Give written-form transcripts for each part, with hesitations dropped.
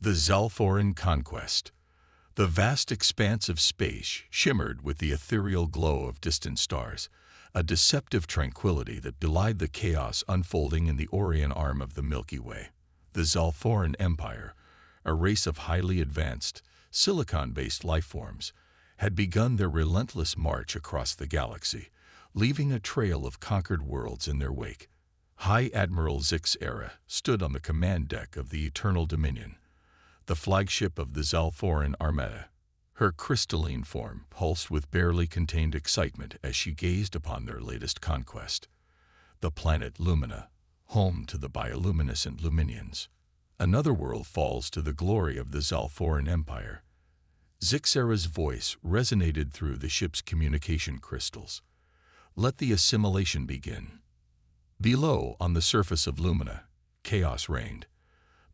The Zalforan Conquest. The vast expanse of space shimmered with the ethereal glow of distant stars, a deceptive tranquility that belied the chaos unfolding in the Orion arm of the Milky Way. The Zalforan Empire, a race of highly advanced, silicon-based lifeforms, had begun their relentless march across the galaxy, leaving a trail of conquered worlds in their wake. High Admiral Zix Era stood on the command deck of the Eternal Dominion, the flagship of the Zalforan Armada. Her crystalline form pulsed with barely contained excitement as she gazed upon their latest conquest, the planet Lumina, home to the bioluminescent Luminians. Another world falls to the glory of the Zalforan Empire. Zixera's voice resonated through the ship's communication crystals. Let the assimilation begin. Below, on the surface of Lumina, chaos reigned.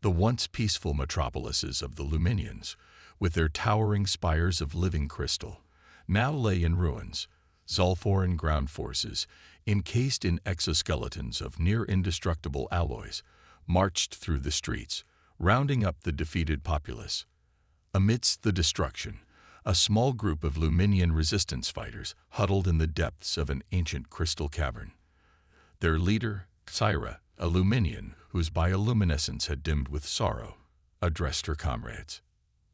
The once peaceful metropolises of the Luminians, with their towering spires of living crystal, now lay in ruins. Zalforan ground forces, encased in exoskeletons of near-indestructible alloys, marched through the streets, rounding up the defeated populace. Amidst the destruction, a small group of Luminian resistance fighters huddled in the depths of an ancient crystal cavern. Their leader, Xyra, a Luminian whose bioluminescence had dimmed with sorrow, addressed her comrades.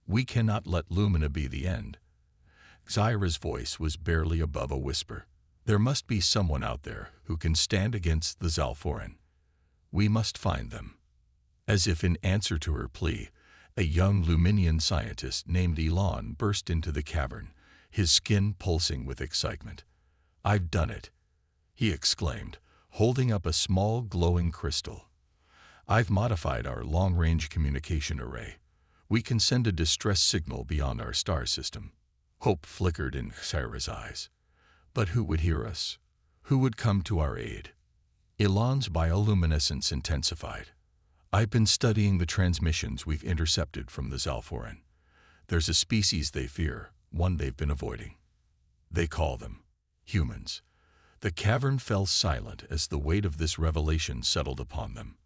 "We cannot let Lumina be the end." Xyra's voice was barely above a whisper. "There must be someone out there who can stand against the Zalforan. We must find them." As if in answer to her plea, a young Luminian scientist named Elon burst into the cavern, his skin pulsing with excitement. "I've done it," he exclaimed, holding up a small glowing crystal. "I've modified our long-range communication array. We can send a distress signal beyond our star system." Hope flickered in Xyra's eyes. But who would hear us? Who would come to our aid? Elon's bioluminescence intensified. "I've been studying the transmissions we've intercepted from the Zalforan. There's a species they fear, one they've been avoiding. They call them humans." The cavern fell silent as the weight of this revelation settled upon them.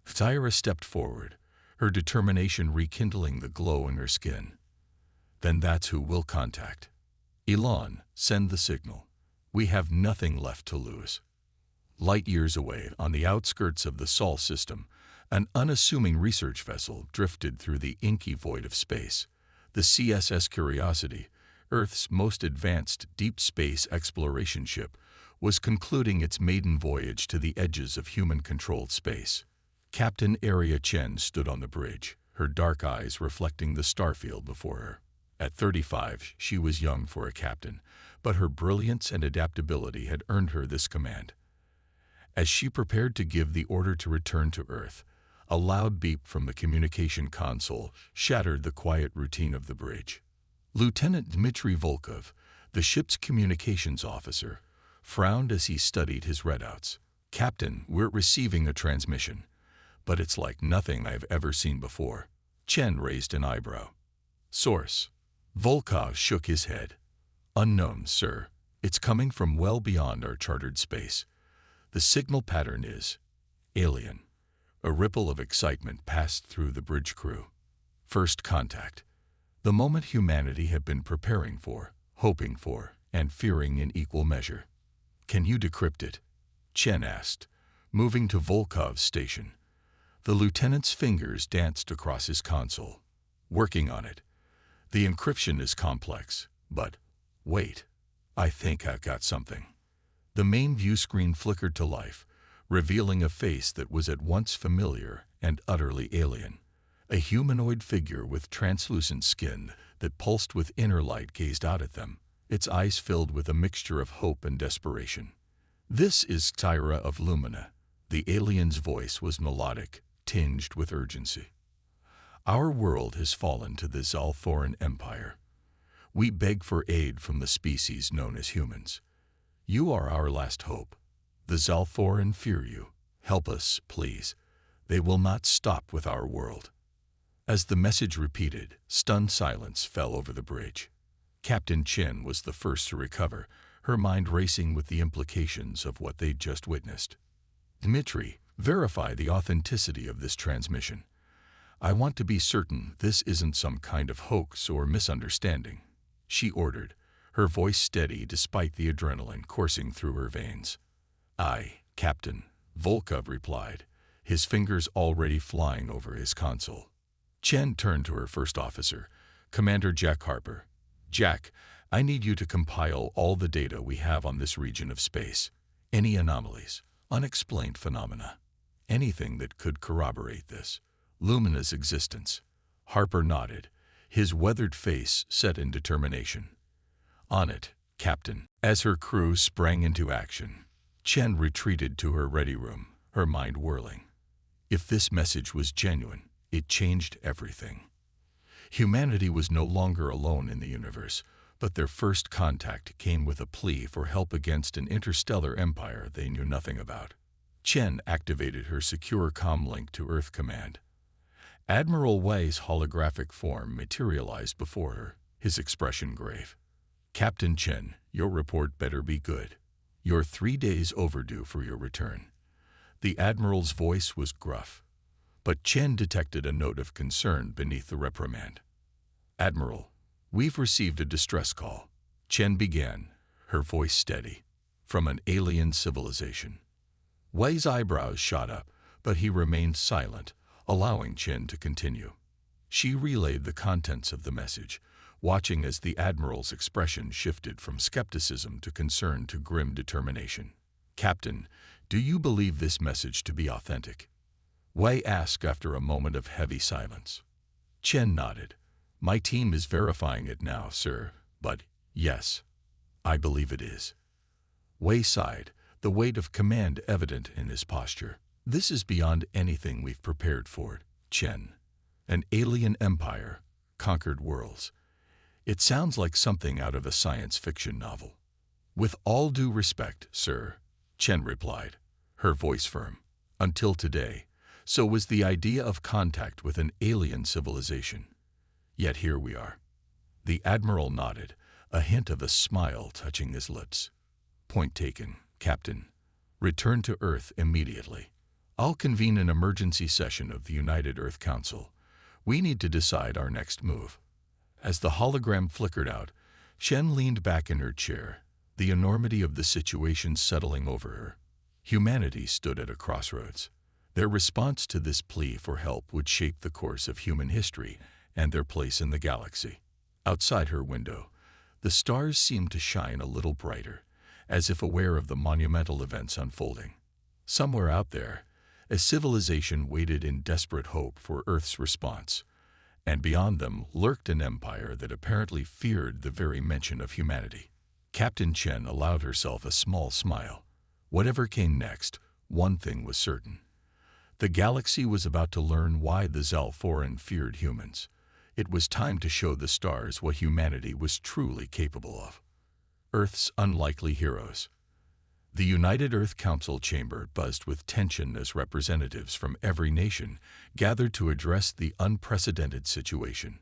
Xyra stepped forward, her determination rekindling the glow in her skin. "Then that's who we'll contact. Elon, send the signal. We have nothing left to lose." Light years away, on the outskirts of the Sol system, an unassuming research vessel drifted through the inky void of space. The CSS Curiosity, Earth's most advanced deep space exploration ship, was concluding its maiden voyage to the edges of human-controlled space. Captain Aria Chen stood on the bridge, her dark eyes reflecting the starfield before her. At 35, she was young for a captain, but her brilliance and adaptability had earned her this command. As she prepared to give the order to return to Earth, a loud beep from the communication console shattered the quiet routine of the bridge. Lieutenant Dmitry Volkov, the ship's communications officer, frowned as he studied his readouts. "Captain, we're receiving a transmission, but it's like nothing I've ever seen before." Chen raised an eyebrow. "Source?" Volkov shook his head. "Unknown, sir. It's coming from well beyond our chartered space. The signal pattern is alien." A ripple of excitement passed through the bridge crew. First contact. The moment humanity had been preparing for, hoping for, and fearing in equal measure. "Can you decrypt it?" Chen asked, moving to Volkov's station. The lieutenant's fingers danced across his console. "Working on it. The encryption is complex, but wait. I think I've got something." The main view screen flickered to life, revealing a face that was at once familiar and utterly alien. A humanoid figure with translucent skin that pulsed with inner light gazed out at them, its eyes filled with a mixture of hope and desperation. "This is Xyra of Lumina." The alien's voice was melodic, tinged with urgency. "Our world has fallen to the Zalforan Empire. We beg for aid from the species known as humans. You are our last hope. The Zalforan fear you. Help us, please. They will not stop with our world." As the message repeated, stunned silence fell over the bridge. Captain Chen was the first to recover, her mind racing with the implications of what they'd just witnessed. "Dmitry, verify the authenticity of this transmission. I want to be certain this isn't some kind of hoax or misunderstanding, she ordered, her voice steady despite the adrenaline coursing through her veins. Aye, Captain, Volkov replied, his fingers already flying over his console. Chen turned to her first officer, Commander Jack Harper. Jack, I need you to compile all the data we have on this region of space. Any anomalies, unexplained phenomena, anything that could corroborate this Lumina's existence. Harper nodded, his weathered face set in determination. On it, Captain. As her crew sprang into action, Chen retreated to her ready room, her mind whirling. If this message was genuine, it changed everything. Humanity was no longer alone in the universe, but their first contact came with a plea for help against an interstellar empire they knew nothing about. Chen activated her secure comm link to Earth Command. Admiral Wei's holographic form materialized before her, his expression grave. Captain Chen, your report better be good. You're 3 days overdue for your return. The Admiral's voice was gruff, but Chen detected a note of concern beneath the reprimand. Admiral, we've received a distress call, Chen began, her voice steady, from an alien civilization. Wei's eyebrows shot up, but he remained silent, allowing Chen to continue. She relayed the contents of the message, watching as the Admiral's expression shifted from skepticism to concern to grim determination. Captain, do you believe this message to be authentic? Wei asked after a moment of heavy silence. Chen nodded. My team is verifying it now, sir, but yes, I believe it is. Wei sighed, the weight of command evident in his posture. This is beyond anything we've prepared for, Chen. An alien empire, conquered worlds. It sounds like something out of a science fiction novel. With all due respect, sir, Chen replied, her voice firm. Until today, so was the idea of contact with an alien civilization. Yet here we are. The Admiral nodded, a hint of a smile touching his lips. Point taken, Captain. Return to Earth immediately. I'll convene an emergency session of the United Earth Council. We need to decide our next move. As the hologram flickered out, Shen leaned back in her chair, the enormity of the situation settling over her. Humanity stood at a crossroads. Their response to this plea for help would shape the course of human history and their place in the galaxy. Outside her window, the stars seemed to shine a little brighter, as if aware of the monumental events unfolding. Somewhere out there, a civilization waited in desperate hope for Earth's response, and beyond them lurked an empire that apparently feared the very mention of humanity. Captain Chen allowed herself a small smile. Whatever came next, one thing was certain. The galaxy was about to learn why the Zalforan feared humans. It was time to show the stars what humanity was truly capable of. Earth's unlikely heroes. The United Earth Council chamber buzzed with tension as representatives from every nation gathered to address the unprecedented situation.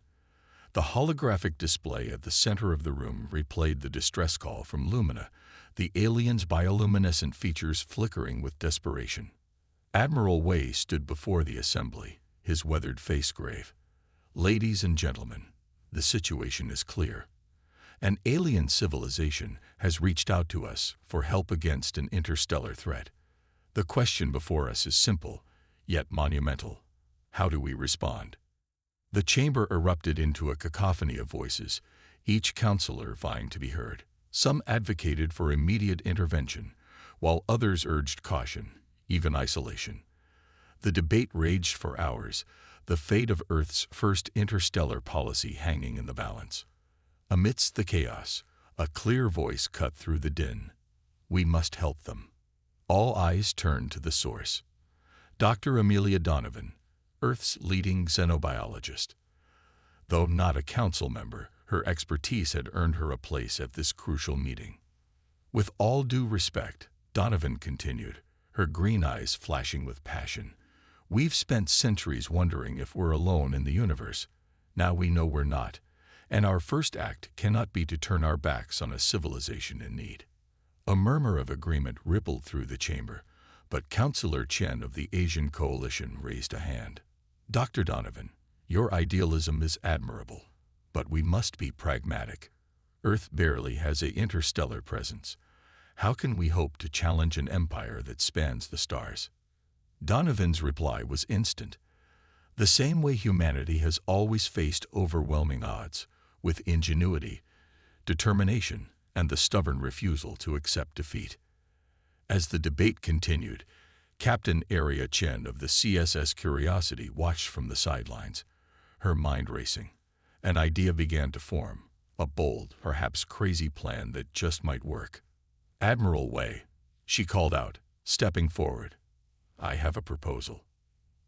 The holographic display at the center of the room replayed the distress call from Lumina, the alien's bioluminescent features flickering with desperation. Admiral Wei stood before the assembly, his weathered face grave. Ladies and gentlemen, the situation is clear. An alien civilization has reached out to us for help against an interstellar threat. The question before us is simple, yet monumental. How do we respond? The chamber erupted into a cacophony of voices, each counselor vying to be heard. Some advocated for immediate intervention, while others urged caution, even isolation. The debate raged for hours, the fate of Earth's first interstellar policy hanging in the balance. Amidst the chaos, a clear voice cut through the din. We must help them. All eyes turned to the source. Dr. Amelia Donovan, Earth's leading xenobiologist. Though not a council member, her expertise had earned her a place at this crucial meeting. With all due respect, Donovan continued, her green eyes flashing with passion. We've spent centuries wondering if we're alone in the universe. Now we know we're not. And our first act cannot be to turn our backs on a civilization in need. A murmur of agreement rippled through the chamber, but Councillor Chen of the Asian Coalition raised a hand. Dr. Donovan, your idealism is admirable, but we must be pragmatic. Earth barely has an interstellar presence. How can we hope to challenge an empire that spans the stars? Donovan's reply was instant. The same way humanity has always faced overwhelming odds, with ingenuity, determination, and the stubborn refusal to accept defeat. As the debate continued, Captain Aria Chen of the CSS Curiosity watched from the sidelines, her mind racing. An idea began to form, a bold, perhaps crazy plan that just might work. "Admiral Wei," she called out, stepping forward. "I have a proposal."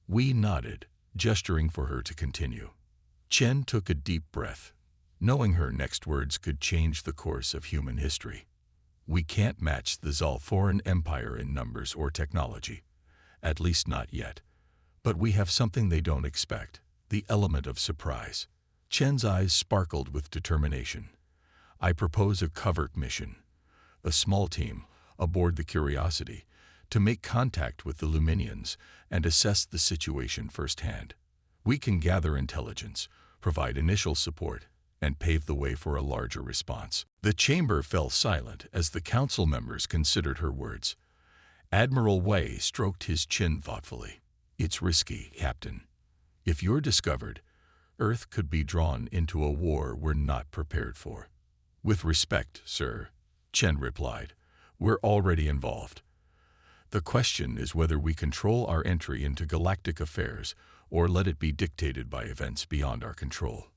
We nodded, gesturing for her to continue. Chen took a deep breath, knowing her next words could change the course of human history. "We can't match the Zalforan Empire in numbers or technology, at least not yet. But we have something they don't expect, the element of surprise." Chen's eyes sparkled with determination. "I propose a covert mission, a small team aboard the Curiosity, to make contact with the Luminians and assess the situation firsthand. We can gather intelligence, provide initial support, and pave the way for a larger response." The chamber fell silent as the council members considered her words. Admiral Wei stroked his chin thoughtfully. "It's risky, Captain. If you're discovered, Earth could be drawn into a war we're not prepared for." "With respect, sir," Chen replied, "we're already involved. The question is whether we control our entry into galactic affairs or let it be dictated by events beyond our control."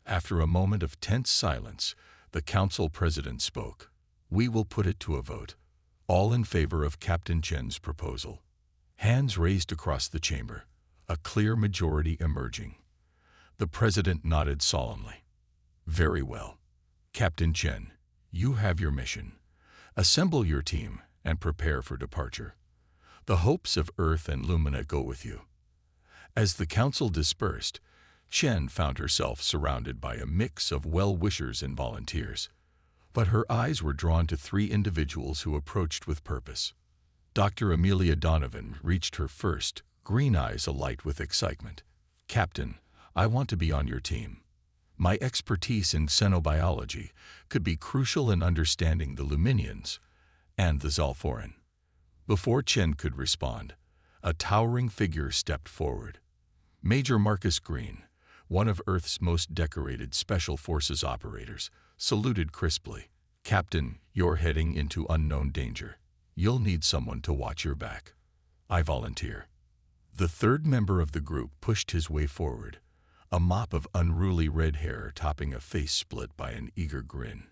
After a moment of tense silence, the council president spoke. "We will put it to a vote. All in favor of Captain Chen's proposal." Hands raised across the chamber, a clear majority emerging. The president nodded solemnly. "Very well. Captain Chen, you have your mission. Assemble your team and prepare for departure. The hopes of Earth and Lumina go with you." As the council dispersed, Chen found herself surrounded by a mix of well-wishers and volunteers. But her eyes were drawn to three individuals who approached with purpose. Dr. Amelia Donovan reached her first, green eyes alight with excitement. "Captain, I want to be on your team. My expertise in xenobiology could be crucial in understanding the Luminians and the Zalforan." Before Chen could respond, a towering figure stepped forward. Major Marcus Green, one of Earth's most decorated Special Forces operators, saluted crisply. "Captain, you're heading into unknown danger. You'll need someone to watch your back." "I volunteer." The third member of the group pushed his way forward, a mop of unruly red hair topping a face split by an eager grin.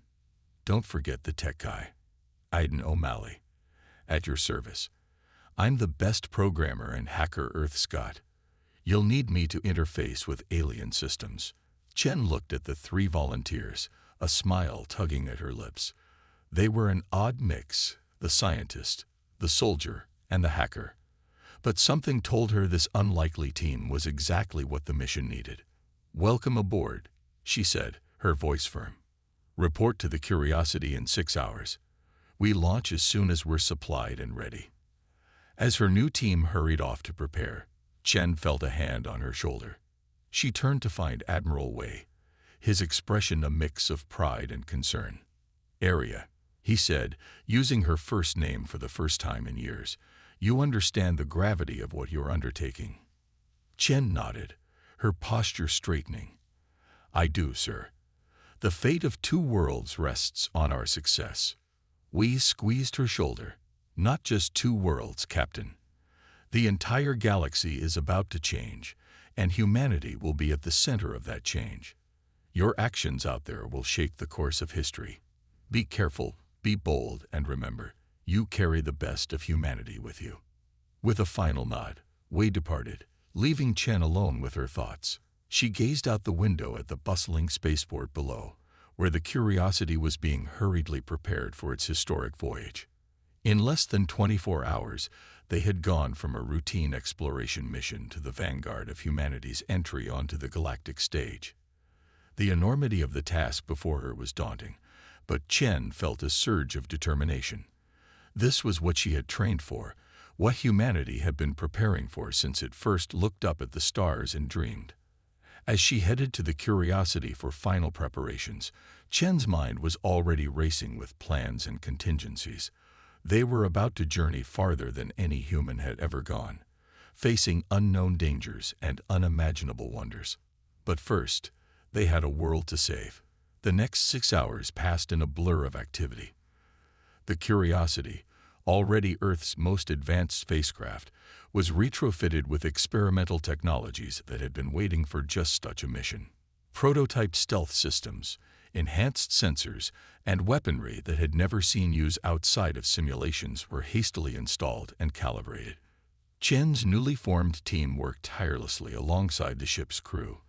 "Don't forget the tech guy, Aiden O'Malley. At your service. I'm the best programmer and hacker Earth's got. You'll need me to interface with alien systems." Chen looked at the three volunteers, a smile tugging at her lips. They were an odd mix, the scientist, the soldier, and the hacker. But something told her this unlikely team was exactly what the mission needed. "Welcome aboard," she said, her voice firm. "Report to the Curiosity in 6 hours. We launch as soon as we're supplied and ready." As her new team hurried off to prepare, Chen felt a hand on her shoulder. She turned to find Admiral Wei, his expression a mix of pride and concern. "Aria," he said, using her first name for the first time in years, "you understand the gravity of what you're undertaking." Chen nodded, her posture straightening. "I do, sir. The fate of 2 worlds rests on our success." We squeezed her shoulder. "Not just 2 worlds, Captain. The entire galaxy is about to change, and humanity will be at the center of that change. Your actions out there will shape the course of history. Be careful, be bold, and remember, you carry the best of humanity with you." With a final nod, Wei departed, leaving Chen alone with her thoughts. She gazed out the window at the bustling spaceport below, where the Curiosity was being hurriedly prepared for its historic voyage. In less than 24 hours, they had gone from a routine exploration mission to the vanguard of humanity's entry onto the galactic stage. The enormity of the task before her was daunting, but Chen felt a surge of determination. This was what she had trained for, what humanity had been preparing for since it first looked up at the stars and dreamed. As she headed to the Curiosity for final preparations, Chen's mind was already racing with plans and contingencies. They were about to journey farther than any human had ever gone, facing unknown dangers and unimaginable wonders. But first, they had a world to save. The next 6 hours passed in a blur of activity. The Curiosity, already Earth's most advanced spacecraft, was retrofitted with experimental technologies that had been waiting for just such a mission. Prototype stealth systems, enhanced sensors, and weaponry that had never seen use outside of simulations were hastily installed and calibrated. Chen's newly formed team worked tirelessly alongside the ship's crew,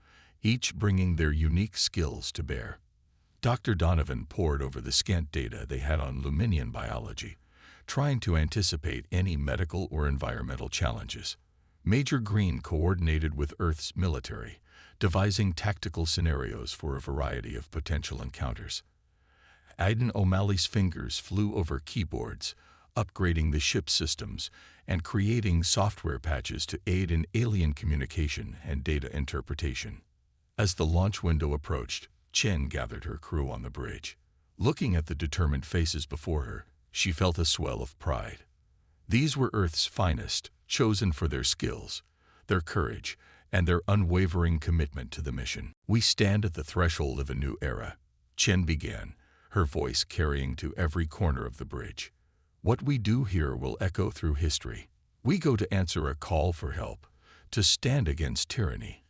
each bringing their unique skills to bear. Dr. Donovan pored over the scant data they had on Luminian biology, trying to anticipate any medical or environmental challenges. Major Green coordinated with Earth's military, devising tactical scenarios for a variety of potential encounters. Aiden O'Malley's fingers flew over keyboards, upgrading the ship's systems and creating software patches to aid in alien communication and data interpretation. As the launch window approached, Chen gathered her crew on the bridge. Looking at the determined faces before her, she felt a swell of pride. These were Earth's finest, chosen for their skills, their courage, and their unwavering commitment to the mission. "We stand at the threshold of a new era," Chen began, her voice carrying to every corner of the bridge. "What we do here will echo through history. We go to answer a call for help, to stand against tyranny,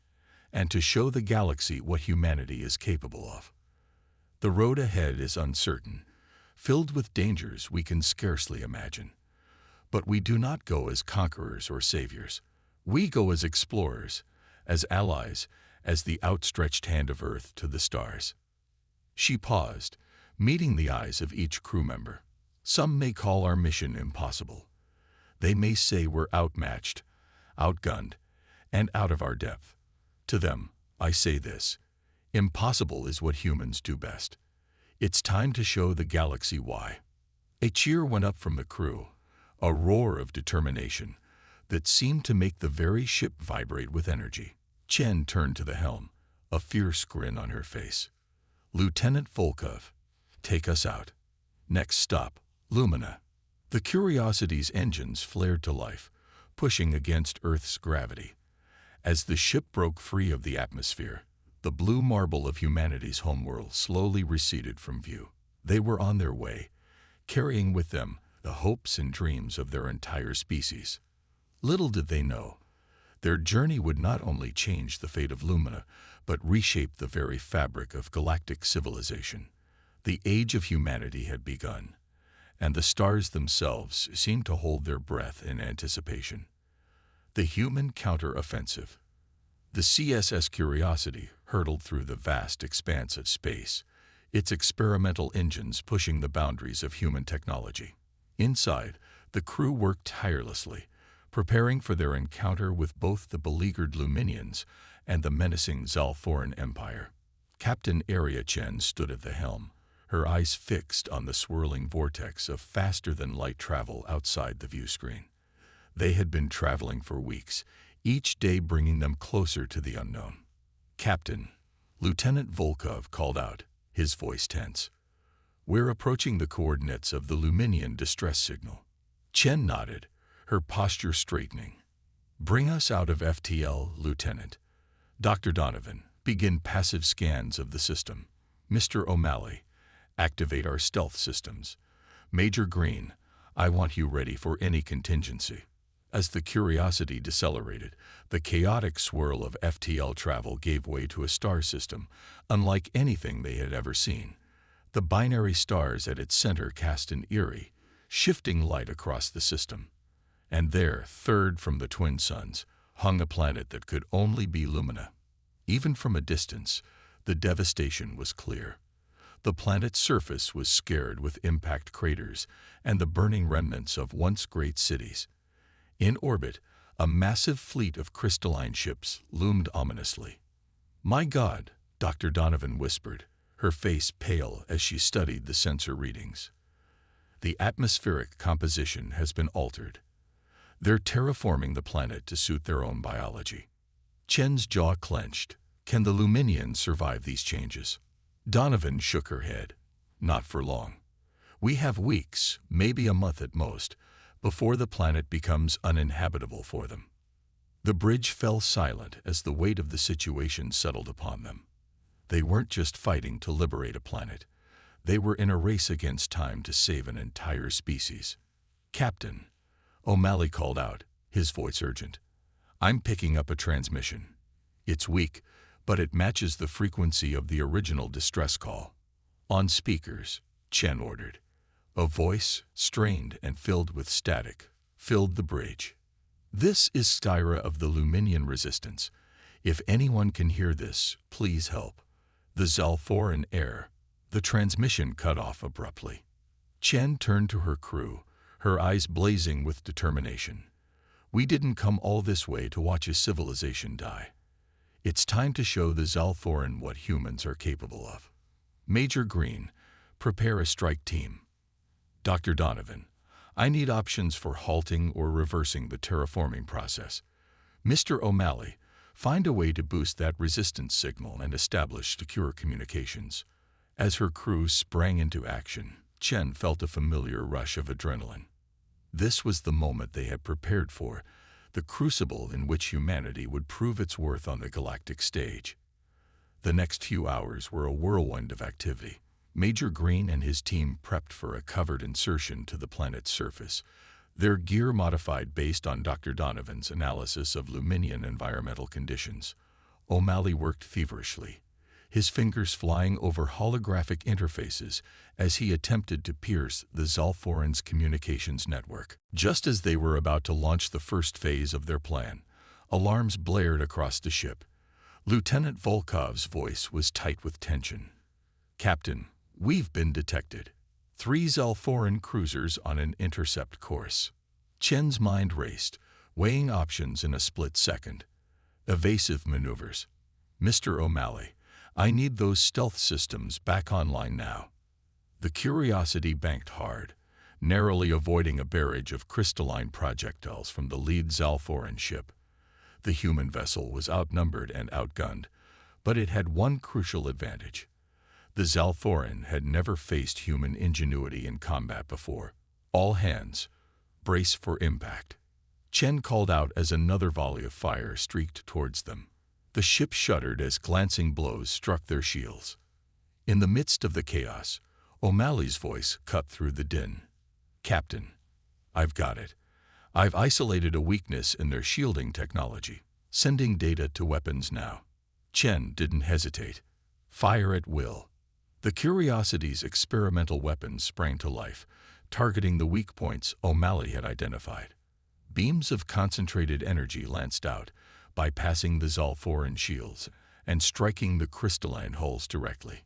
and to show the galaxy what humanity is capable of. The road ahead is uncertain, filled with dangers we can scarcely imagine. But we do not go as conquerors or saviors. We go as explorers, as allies, as the outstretched hand of Earth to the stars." She paused, meeting the eyes of each crew member. "Some may call our mission impossible. They may say we're outmatched, outgunned, and out of our depth. To them, I say this: impossible is what humans do best. It's time to show the galaxy why." A cheer went up from the crew, a roar of determination that seemed to make the very ship vibrate with energy. Chen turned to the helm, a fierce grin on her face. "Lieutenant Volkov, take us out. Next stop, Lumina." The Curiosity's engines flared to life, pushing against Earth's gravity. As the ship broke free of the atmosphere, the blue marble of humanity's homeworld slowly receded from view. They were on their way, carrying with them the hopes and dreams of their entire species. Little did they know, their journey would not only change the fate of Lumina, but reshape the very fabric of galactic civilization. The age of humanity had begun, and the stars themselves seemed to hold their breath in anticipation. The human counter-offensive. The CSS Curiosity hurtled through the vast expanse of space, its experimental engines pushing the boundaries of human technology. Inside, the crew worked tirelessly, preparing for their encounter with both the beleaguered Luminians and the menacing Zalthoran Empire. Captain Aria Chen stood at the helm, her eyes fixed on the swirling vortex of faster-than-light travel outside the viewscreen. They had been traveling for weeks, each day bringing them closer to the unknown. "Captain," Lieutenant Volkov called out, his voice tense. "We're approaching the coordinates of the Luminian distress signal." Chen nodded, her posture straightening. "Bring us out of FTL, Lieutenant. Dr. Donovan, begin passive scans of the system. Mr. O'Malley, activate our stealth systems. Major Green, I want you ready for any contingency." As the Curiosity decelerated, the chaotic swirl of FTL travel gave way to a star system unlike anything they had ever seen. The binary stars at its center cast an eerie, shifting light across the system. And there, third from the twin suns, hung a planet that could only be Lumina. Even from a distance, the devastation was clear. The planet's surface was scarred with impact craters and the burning remnants of once great cities. In orbit, a massive fleet of crystalline ships loomed ominously. "My God," Dr. Donovan whispered, her face pale as she studied the sensor readings. "The atmospheric composition has been altered. They're terraforming the planet to suit their own biology. Chen's jaw clenched. Can the Luminians survive these changes? Donovan shook her head. Not for long. We have weeks, maybe a month at most, before the planet becomes uninhabitable for them. The bridge fell silent as the weight of the situation settled upon them. They weren't just fighting to liberate a planet. They were in a race against time to save an entire species. "Captain," O'Malley called out, his voice urgent. "I'm picking up a transmission. It's weak, but it matches the frequency of the original distress call." "On speakers," Chen ordered. A voice, strained and filled with static, filled the bridge. "This is Styra of the Luminian Resistance. If anyone can hear this, please help. The Zalforan heir." The transmission cut off abruptly. Chen turned to her crew, her eyes blazing with determination. "We didn't come all this way to watch a civilization die. It's time to show the Zalforan what humans are capable of. Major Green, prepare a strike team. Dr. Donovan, I need options for halting or reversing the terraforming process. Mr. O'Malley, find a way to boost that resistance signal and establish secure communications." As her crew sprang into action, Chen felt a familiar rush of adrenaline. This was the moment they had prepared for, the crucible in which humanity would prove its worth on the galactic stage. The next few hours were a whirlwind of activity. Major Green and his team prepped for a covered insertion to the planet's surface, their gear modified based on Dr. Donovan's analysis of Luminian environmental conditions. O'Malley worked feverishly, his fingers flying over holographic interfaces as he attempted to pierce the Zalforan's communications network. Just as they were about to launch the first phase of their plan, alarms blared across the ship. Lieutenant Volkov's voice was tight with tension. "Captain, we've been detected. 3 Zalforan cruisers on an intercept course." Chen's mind raced, weighing options in a split second. Evasive maneuvers. "Mr. O'Malley, I need those stealth systems back online now." The Curiosity banked hard, narrowly avoiding a barrage of crystalline projectiles from the lead Zalforan ship. The human vessel was outnumbered and outgunned, but it had one crucial advantage. The Zalforan had never faced human ingenuity in combat before. "All hands, brace for impact." Chen called out as another volley of fire streaked towards them. The ship shuddered as glancing blows struck their shields. In the midst of the chaos, O'Malley's voice cut through the din. "Captain, I've got it. I've isolated a weakness in their shielding technology, sending data to weapons now." Chen didn't hesitate. Fire at will. The Curiosity's experimental weapons sprang to life, targeting the weak points O'Malley had identified. Beams of concentrated energy lanced out, bypassing the Zalforan shields and striking the crystalline hulls directly.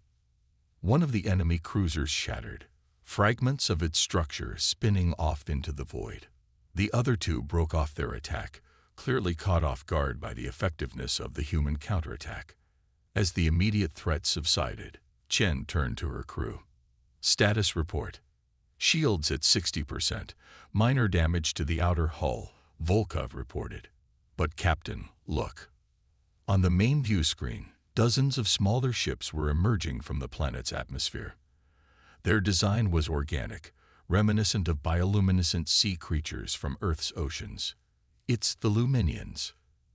One of the enemy cruisers shattered, fragments of its structure spinning off into the void. The other 2 broke off their attack, clearly caught off guard by the effectiveness of the human counterattack. As the immediate threat subsided, Chen turned to her crew. "Status report. Shields at 60%, minor damage to the outer hull," Volkov reported. "But Captain, look." On the main view screen, dozens of smaller ships were emerging from the planet's atmosphere. Their design was organic, reminiscent of bioluminescent sea creatures from Earth's oceans. "It's the Luminians,"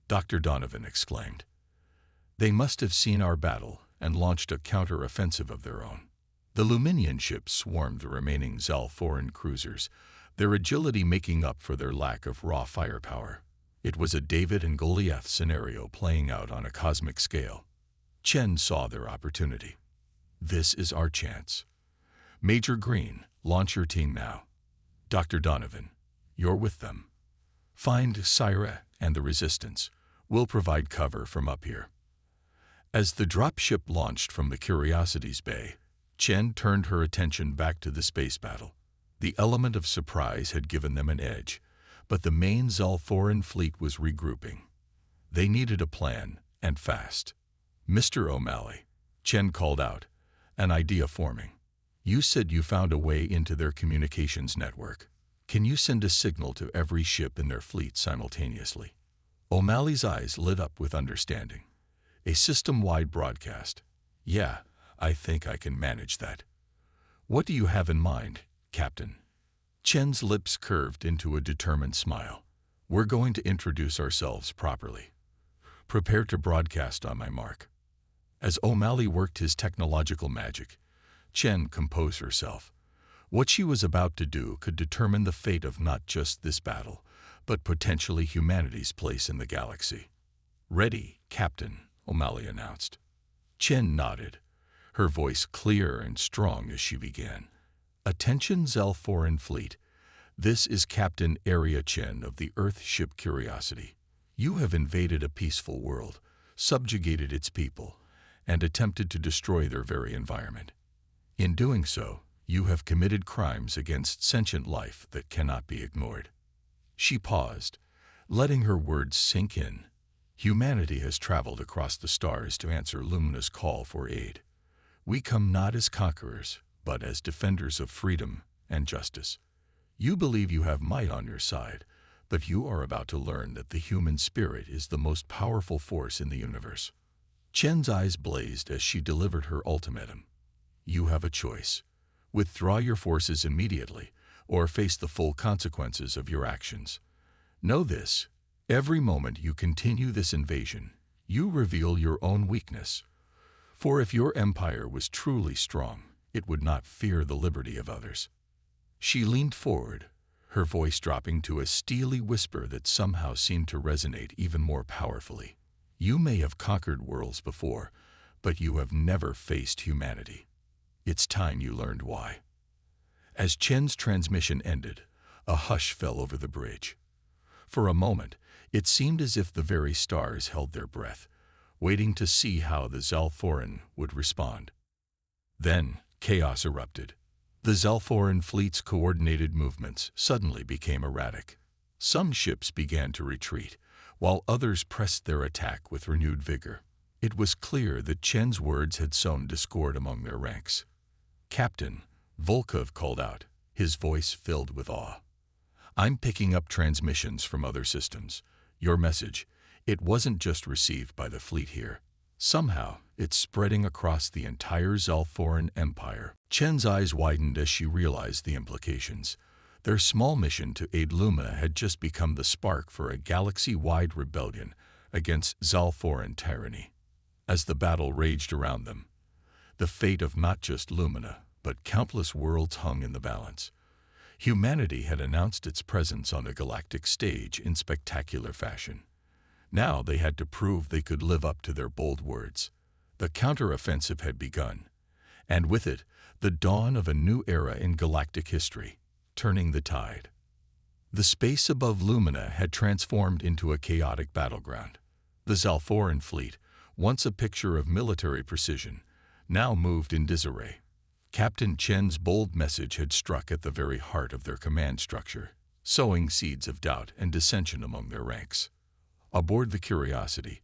Dr. Donovan exclaimed. "They must have seen our battle and launched a counter-offensive of their own." The Luminian ships swarmed the remaining Zalforan cruisers, their agility making up for their lack of raw firepower. It was a David and Goliath scenario playing out on a cosmic scale. Chen saw their opportunity. "This is our chance. Major Green, launch your team now. Dr. Donovan, you're with them. Find Styra and the Resistance. We'll provide cover from up here." As the dropship launched from the Curiosity's bay, Chen turned her attention back to the space battle. The element of surprise had given them an edge, but the main Zalforan fleet was regrouping. They needed a plan, and fast. "Mr. O'Malley," Chen called out, an idea forming. "You said you found a way into their communications network. Can you send a signal to every ship in their fleet simultaneously? O'Malley's eyes lit up with understanding. A system-wide broadcast. Yeah, I think I can manage that. What do you have in mind, Captain? Chen's lips curved into a determined smile. We're going to introduce ourselves properly. Prepare to broadcast on my mark. As O'Malley worked his technological magic, Chen composed herself. What she was about to do could determine the fate of not just this battle, but potentially humanity's place in the galaxy. Ready, Captain, O'Malley announced. Chen nodded, her voice clear and strong as she began. Attention Zalforan Fleet. This is Captain Area Chen of the Earth ship Curiosity. You have invaded a peaceful world, subjugated its people, and attempted to destroy their very environment. In doing so, you have committed crimes against sentient life that cannot be ignored. She paused, letting her words sink in. Humanity has traveled across the stars to answer Lumina's call for aid. We come not as conquerors, but as defenders of freedom and justice. You believe you have might on your side, but you are about to learn that the human spirit is the most powerful force in the universe. Chen's eyes blazed as she delivered her ultimatum. You have a choice. Withdraw your forces immediately, or face the full consequences of your actions. Know this, every moment you continue this invasion, you reveal your own weakness. For if your empire was truly strong, it would not fear the liberty of others. She leaned forward, her voice dropping to a steely whisper that somehow seemed to resonate even more powerfully. You may have conquered worlds before, but you have never faced humanity. It's time you learned why. As Chen's transmission ended, a hush fell over the bridge. For a moment, it seemed as if the very stars held their breath, waiting to see how the Zalforan would respond. Then, chaos erupted. The Zalforan fleet's coordinated movements suddenly became erratic. Some ships began to retreat, while others pressed their attack with renewed vigor. It was clear that Chen's words had sown discord among their ranks. Captain, Volkov called out, his voice filled with awe. I'm picking up transmissions from other systems. Your message, it wasn't just received by the fleet here. Somehow, it's spreading across the entire Zalforan Empire. Chen's eyes widened as she realized the implications. Their small mission to aid Lumina had just become the spark for a galaxy-wide rebellion against Zalforan tyranny. As the battle raged around them, the fate of not just Lumina, but countless worlds hung in the balance. Humanity had announced its presence on the galactic stage in spectacular fashion. Now they had to prove they could live up to their bold words. The counteroffensive had begun, and with it, the dawn of a new era in galactic history, turning the tide. The space above Lumina had transformed into a chaotic battleground. The Zalforan fleet, once a picture of military precision, now moved in disarray. Captain Chen's bold message had struck at the very heart of their command structure, sowing seeds of doubt and dissension among their ranks. Aboard the Curiosity,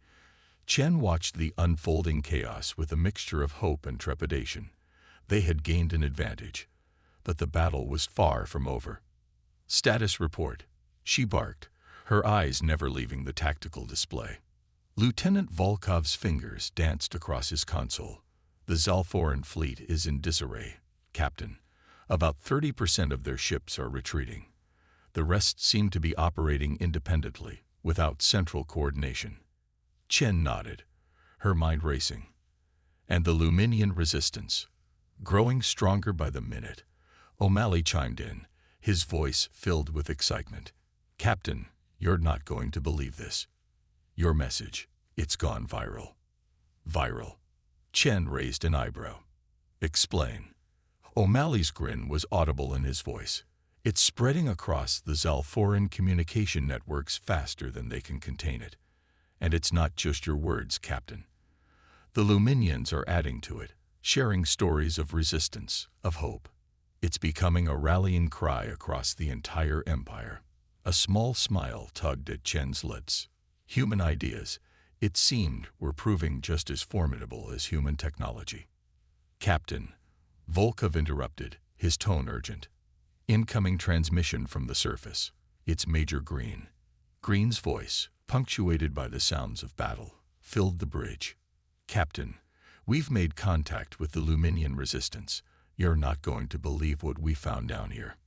Chen watched the unfolding chaos with a mixture of hope and trepidation. They had gained an advantage, but the battle was far from over. Status report, she barked, her eyes never leaving the tactical display. Lieutenant Volkov's fingers danced across his console. The Zalforan fleet is in disarray, Captain. About 30% of their ships are retreating. The rest seem to be operating independently, without central coordination. Chen nodded, her mind racing. And the Luminian resistance, growing stronger by the minute. O'Malley chimed in, his voice filled with excitement. Captain, you're not going to believe this. Your message, it's gone viral. Viral. Chen raised an eyebrow. Explain. O'Malley's grin was audible in his voice. It's spreading across the Zalforan communication networks faster than they can contain it. And it's not just your words, Captain. The Luminians are adding to it, sharing stories of resistance, of hope. It's becoming a rallying cry across the entire empire. A small smile tugged at Chen's lips. Human ideas, it seemed, were proving just as formidable as human technology. Captain, Volkov interrupted, his tone urgent. Incoming transmission from the surface. It's Major Green. Green's voice, punctuated by the sounds of battle, filled the bridge. Captain, we've made contact with the Luminian resistance. You're not going to believe what we found down here.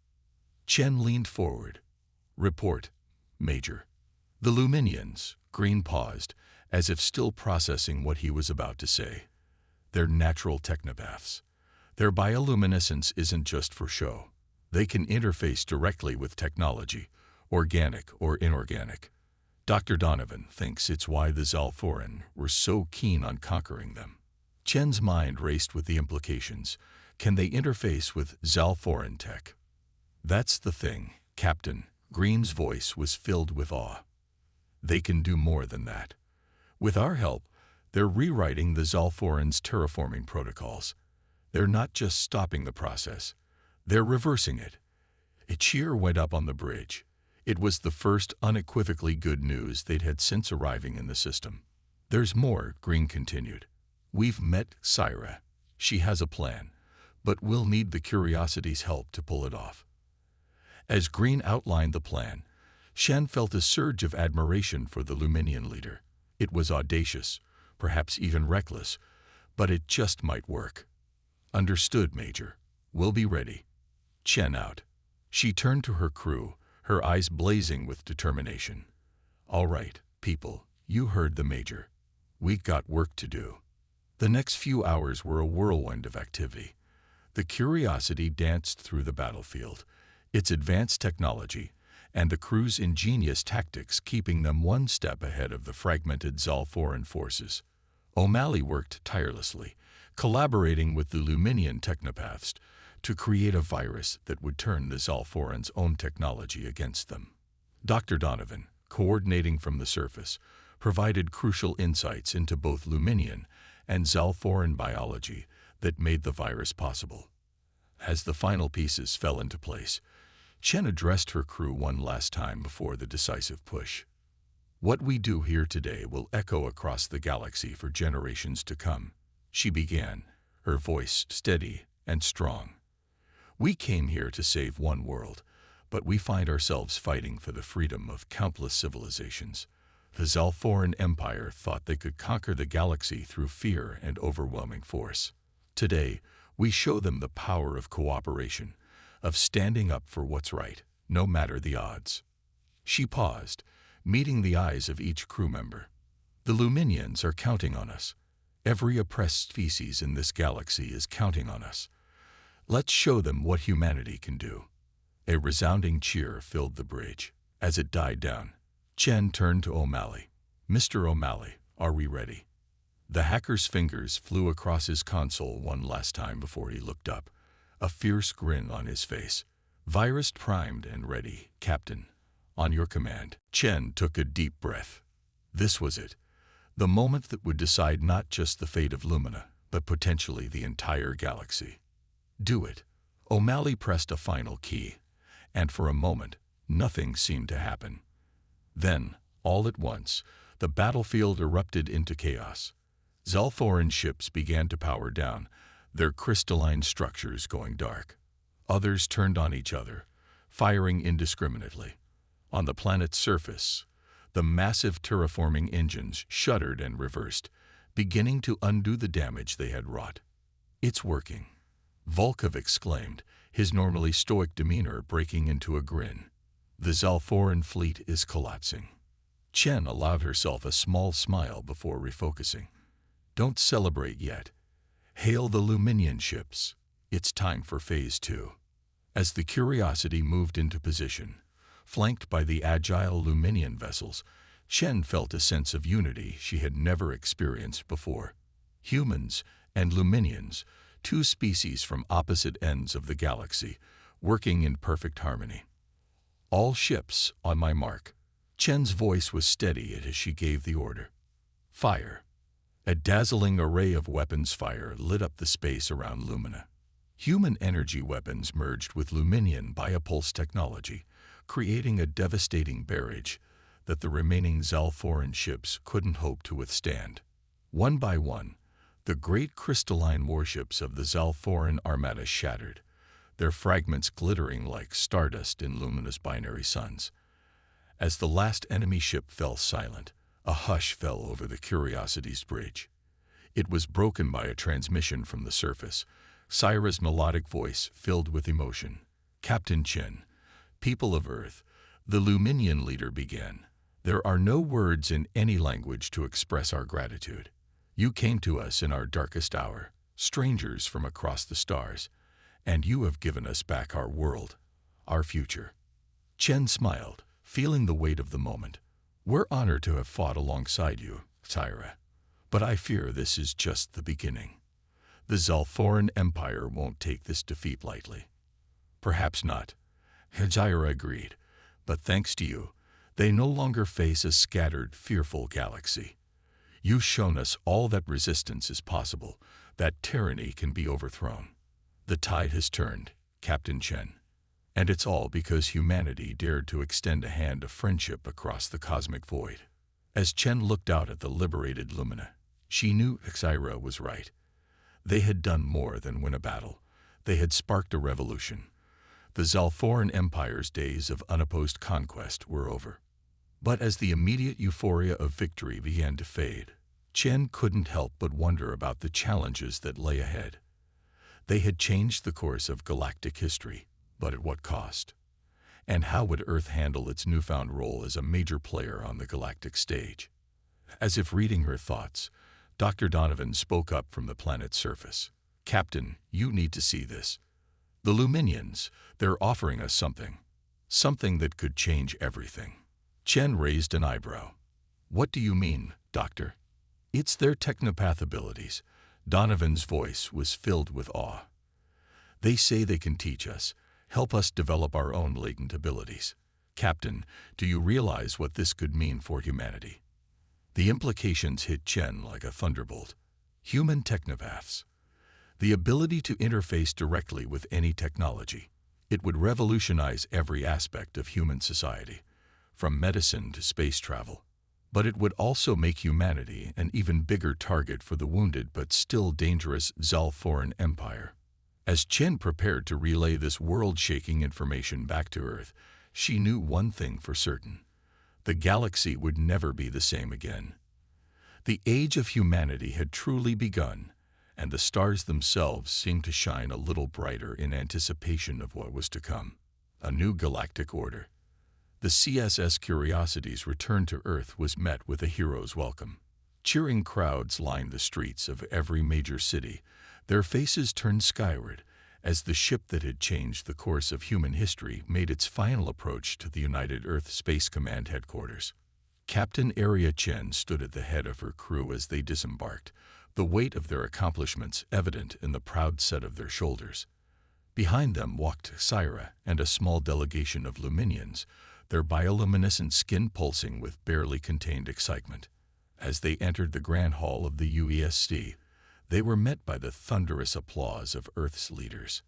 Chen leaned forward. Report, Major. The Luminians. Green paused, as if still processing what he was about to say. They're natural technopaths. Their bioluminescence isn't just for show. They can interface directly with technology, organic or inorganic. Dr. Donovan thinks it's why the Zalforan were so keen on conquering them. Chen's mind raced with the implications. Can they interface with Zalforan tech? That's the thing, Captain. Green's voice was filled with awe. They can do more than that. With our help, they're rewriting the Zalforan's terraforming protocols. They're not just stopping the process. They're reversing it. A cheer went up on the bridge. It was the first unequivocally good news they'd had since arriving in the system. There's more, Green continued. We've met Syra. She has a plan, but we'll need the Curiosity's help to pull it off. As Green outlined the plan, Shen felt a surge of admiration for the Luminian leader. It was audacious, perhaps even reckless, but it just might work. Understood, Major. We'll be ready. Chen out. She turned to her crew, her eyes blazing with determination. All right, people, you heard the Major. We got work to do. The next few hours were a whirlwind of activity. The Curiosity danced through the battlefield, its advanced technology, and the crew's ingenious tactics keeping them one step ahead of the fragmented Zalforan forces. O'Malley worked tirelessly, collaborating with the Luminian technopaths to create a virus that would turn the Zalforan's own technology against them. Dr. Donovan, coordinating from the surface, provided crucial insights into both Luminian and Zalforan biology that made the virus possible. As the final pieces fell into place, Chen addressed her crew one last time before the decisive push. What we do here today will echo across the galaxy for generations to come, she began, her voice steady and strong. We came here to save one world, but we find ourselves fighting for the freedom of countless civilizations. The Zalforan Empire thought they could conquer the galaxy through fear and overwhelming force. Today, we show them the power of cooperation, of standing up for what's right, no matter the odds. She paused, meeting the eyes of each crew member. The Luminians are counting on us. Every oppressed species in this galaxy is counting on us. Let's show them what humanity can do. A resounding cheer filled the bridge. As it died down, Chen turned to O'Malley. Mr. O'Malley, are we ready? The hacker's fingers flew across his console one last time before he looked up, a fierce grin on his face. Virus primed and ready, Captain. On your command. Chen took a deep breath. This was it. The moment that would decide not just the fate of Lumina, but potentially the entire galaxy. Do it. O'Malley pressed a final key, and for a moment, nothing seemed to happen. Then, all at once, the battlefield erupted into chaos. Zalforan ships began to power down, their crystalline structures going dark. Others turned on each other, firing indiscriminately. On the planet's surface, the massive terraforming engines shuddered and reversed, beginning to undo the damage they had wrought. It's working, Volkov exclaimed, his normally stoic demeanor breaking into a grin. The Zalforan fleet is collapsing. Chen allowed herself a small smile before refocusing. Don't celebrate yet. Hail the Luminian ships. It's time for Phase 2. As the Curiosity moved into position, flanked by the agile Luminian vessels, Chen felt a sense of unity she had never experienced before. Humans and Luminians, two species from opposite ends of the galaxy, working in perfect harmony. All ships on my mark. Chen's voice was steady as she gave the order. Fire. A dazzling array of weapons fire lit up the space around Lumina. Human energy weapons merged with Luminian biopulse technology, creating a devastating barrage that the remaining Zalforan ships couldn't hope to withstand. One by one, the great crystalline warships of the Zalforan armada shattered, their fragments glittering like stardust in luminous binary suns. As the last enemy ship fell silent, a hush fell over the Curiosity's bridge. It was broken by a transmission from the surface, Syra's melodic voice filled with emotion. "Captain Chen, people of Earth," the Luminian leader began. "There are no words in any language to express our gratitude. You came to us in our darkest hour, strangers from across the stars, and you have given us back our world, our future." Chen smiled, feeling the weight of the moment. "We're honored to have fought alongside you, Syra, but I fear this is just the beginning. The Zalthoran Empire won't take this defeat lightly." "Perhaps not," Syra agreed, "but thanks to you, they no longer face a scattered, fearful galaxy. You've shown us all that resistance is possible, that tyranny can be overthrown. The tide has turned, Captain Chen. And it's all because humanity dared to extend a hand of friendship across the cosmic void." As Chen looked out at the liberated Lumina, she knew Syra was right. They had done more than win a battle. They had sparked a revolution. The Zalthoran Empire's days of unopposed conquest were over. But as the immediate euphoria of victory began to fade, Chen couldn't help but wonder about the challenges that lay ahead. They had changed the course of galactic history, but at what cost? And how would Earth handle its newfound role as a major player on the galactic stage? As if reading her thoughts, Dr. Donovan spoke up from the planet's surface. "Captain, you need to see this. The Luminians, they're offering us something. Something that could change everything." Chen raised an eyebrow. "What do you mean, Doctor?" "It's their technopath abilities." Donovan's voice was filled with awe. "They say they can teach us, help us develop our own latent abilities. Captain, do you realize what this could mean for humanity?" The implications hit Chen like a thunderbolt. Human technopaths. The ability to interface directly with any technology. It would revolutionize every aspect of human society, from medicine to space travel. But it would also make humanity an even bigger target for the wounded but still dangerous Zalthoran Empire. As Chen prepared to relay this world-shaking information back to Earth, she knew one thing for certain. The galaxy would never be the same again. The age of humanity had truly begun, and the stars themselves seemed to shine a little brighter in anticipation of what was to come. A new galactic order. The CSS Curiosity's return to Earth was met with a hero's welcome. Cheering crowds lined the streets of every major city, their faces turned skyward as the ship that had changed the course of human history made its final approach to the United Earth Space Command headquarters. Captain Aria Chen stood at the head of her crew as they disembarked, the weight of their accomplishments evident in the proud set of their shoulders. Behind them walked Syra and a small delegation of Luminians, their bioluminescent skin pulsing with barely contained excitement. As they entered the grand hall of the UESC, they were met by the thunderous applause of Earth's leaders.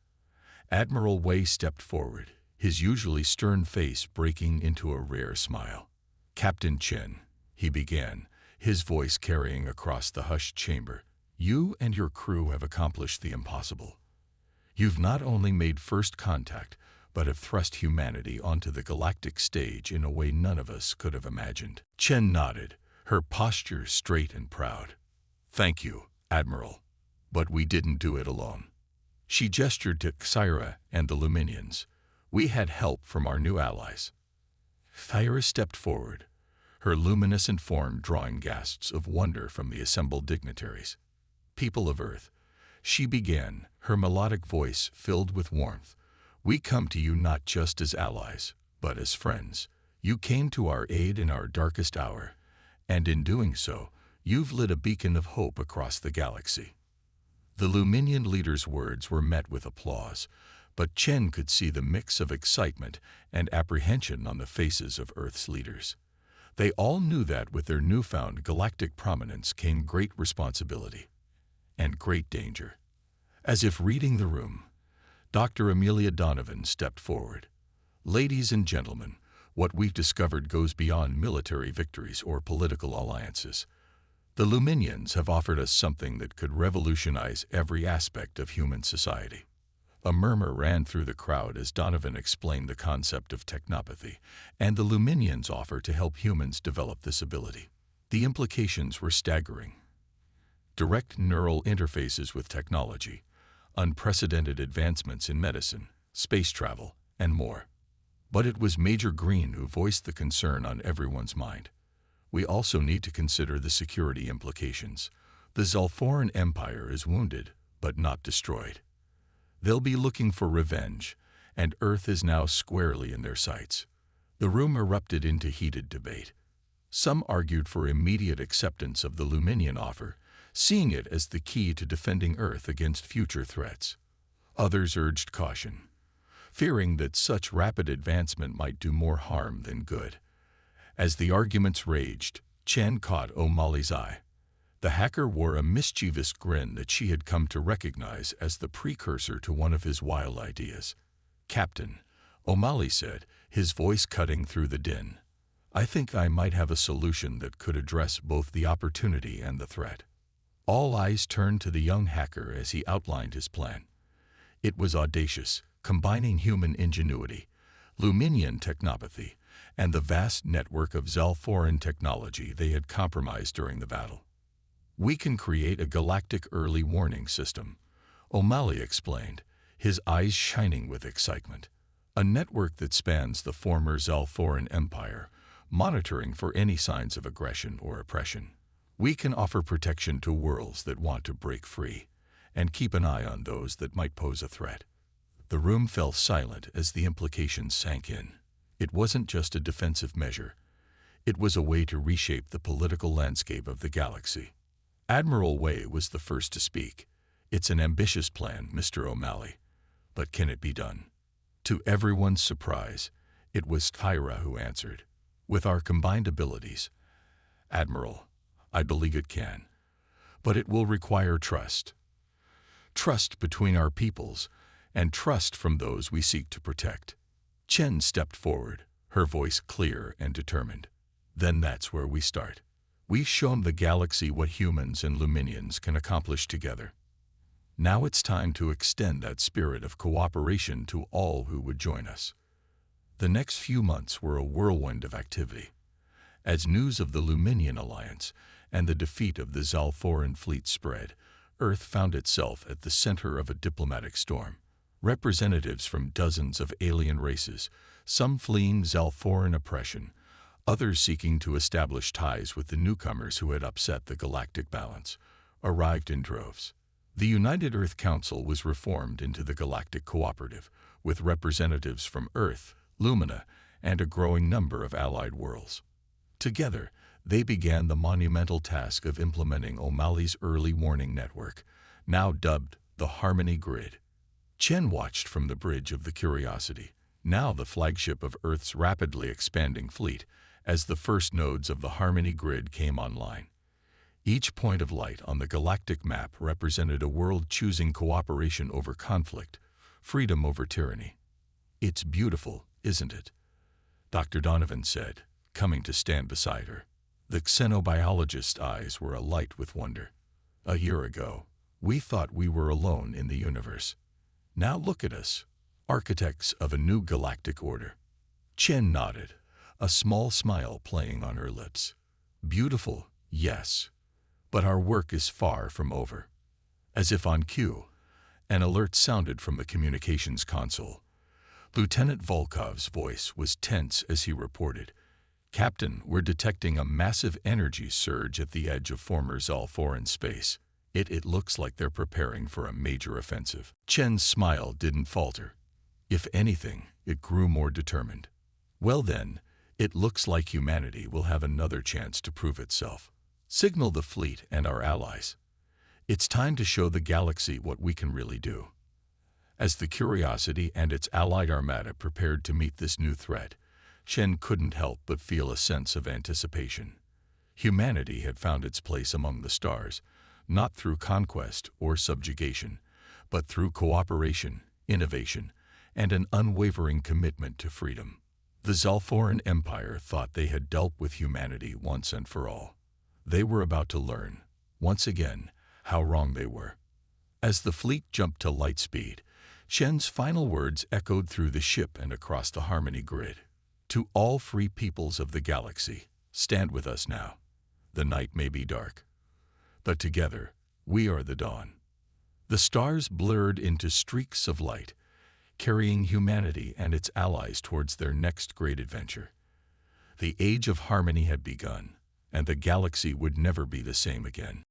Admiral Wei stepped forward, his usually stern face breaking into a rare smile. "Captain Chen," he began, his voice carrying across the hushed chamber, "you and your crew have accomplished the impossible. You've not only made first contact, but have thrust humanity onto the galactic stage in a way none of us could have imagined." Chen nodded, her posture straight and proud. "Thank you, Admiral. But we didn't do it alone." She gestured to Syra and the Luminians. "We had help from our new allies." Syra stepped forward, her luminescent form drawing gasps of wonder from the assembled dignitaries. "People of Earth," she began, her melodic voice filled with warmth, "we come to you not just as allies, but as friends. You came to our aid in our darkest hour, and in doing so, you've lit a beacon of hope across the galaxy." The Luminian leader's words were met with applause, but Chen could see the mix of excitement and apprehension on the faces of Earth's leaders. They all knew that with their newfound galactic prominence came great responsibility and great danger. As if reading the room, Dr. Amelia Donovan stepped forward. "Ladies and gentlemen, what we've discovered goes beyond military victories or political alliances. The Luminians have offered us something that could revolutionize every aspect of human society. A murmur ran through the crowd as Donovan explained the concept of technopathy and the Luminians' offer to help humans develop this ability. The implications were staggering. Direct neural interfaces with technology, unprecedented advancements in medicine, space travel, and more. But it was Major Green who voiced the concern on everyone's mind. We also need to consider the security implications. The Zalforan Empire is wounded, but not destroyed. They'll be looking for revenge, and Earth is now squarely in their sights. The room erupted into heated debate. Some argued for immediate acceptance of the Luminian offer, seeing it as the key to defending Earth against future threats. Others urged caution, fearing that such rapid advancement might do more harm than good. As the arguments raged, Chen caught O'Malley's eye. The hacker wore a mischievous grin that she had come to recognize as the precursor to one of his wild ideas. "Captain," O'Malley said, his voice cutting through the din, "I think I might have a solution that could address both the opportunity and the threat." All eyes turned to the young hacker as he outlined his plan. It was audacious, combining human ingenuity, Luminian technopathy, and the vast network of Zalforan technology they had compromised during the battle. "We can create a galactic early warning system," O'Malley explained, his eyes shining with excitement. "A network that spans the former Zalforan Empire, monitoring for any signs of aggression or oppression. We can offer protection to worlds that want to break free, and keep an eye on those that might pose a threat." The room fell silent as the implications sank in. It wasn't just a defensive measure. It was a way to reshape the political landscape of the galaxy. Admiral Way was the first to speak. "It's an ambitious plan, Mr. O'Malley. But can it be done?" To everyone's surprise, it was Tyra who answered. "With our combined abilities, Admiral, I believe it can. But it will require trust. Trust between our peoples, and trust from those we seek to protect." Chen stepped forward, her voice clear and determined. "Then that's where we start. We've shown the galaxy what humans and Luminians can accomplish together. Now it's time to extend that spirit of cooperation to all who would join us." The next few months were a whirlwind of activity. As news of the Luminian alliance and the defeat of the Zalforan fleet spread, Earth found itself at the center of a diplomatic storm. Representatives from dozens of alien races, some fleeing Zalforan oppression, others seeking to establish ties with the newcomers who had upset the galactic balance, arrived in droves. The United Earth Council was reformed into the Galactic Cooperative, with representatives from Earth, Lumina, and a growing number of allied worlds. Together, they began the monumental task of implementing O'Malley's early warning network, now dubbed the Harmony Grid. Chen watched from the bridge of the Curiosity, now the flagship of Earth's rapidly expanding fleet, as the first nodes of the Harmony Grid came online. Each point of light on the galactic map represented a world choosing cooperation over conflict, freedom over tyranny. "It's beautiful, isn't it?" Dr. Donovan said, coming to stand beside her. The xenobiologist's eyes were alight with wonder. "A year ago, we thought we were alone in the universe. Now look at us, architects of a new galactic order." Chen nodded, a small smile playing on her lips. "Beautiful, yes. But our work is far from over." As if on cue, an alert sounded from the communications console. Lieutenant Volkov's voice was tense as he reported, "Captain, we're detecting a massive energy surge at the edge of former Zalforan space. It looks like they're preparing for a major offensive." Chen's smile didn't falter. If anything, it grew more determined. "Well then, it looks like humanity will have another chance to prove itself. Signal the fleet and our allies. It's time to show the galaxy what we can really do." As the Curiosity and its allied armada prepared to meet this new threat, Chen couldn't help but feel a sense of anticipation. Humanity had found its place among the stars, not through conquest or subjugation, but through cooperation, innovation, and an unwavering commitment to freedom. The Zalforan Empire thought they had dealt with humanity once and for all. They were about to learn, once again, how wrong they were. As the fleet jumped to light speed, Shen's final words echoed through the ship and across the Harmony grid. To all free peoples of the galaxy, stand with us now. The night may be dark, but together we are the dawn. The stars blurred into streaks of light, carrying humanity and its allies towards their next great adventure. The Age of Harmony had begun, and the galaxy would never be the same again.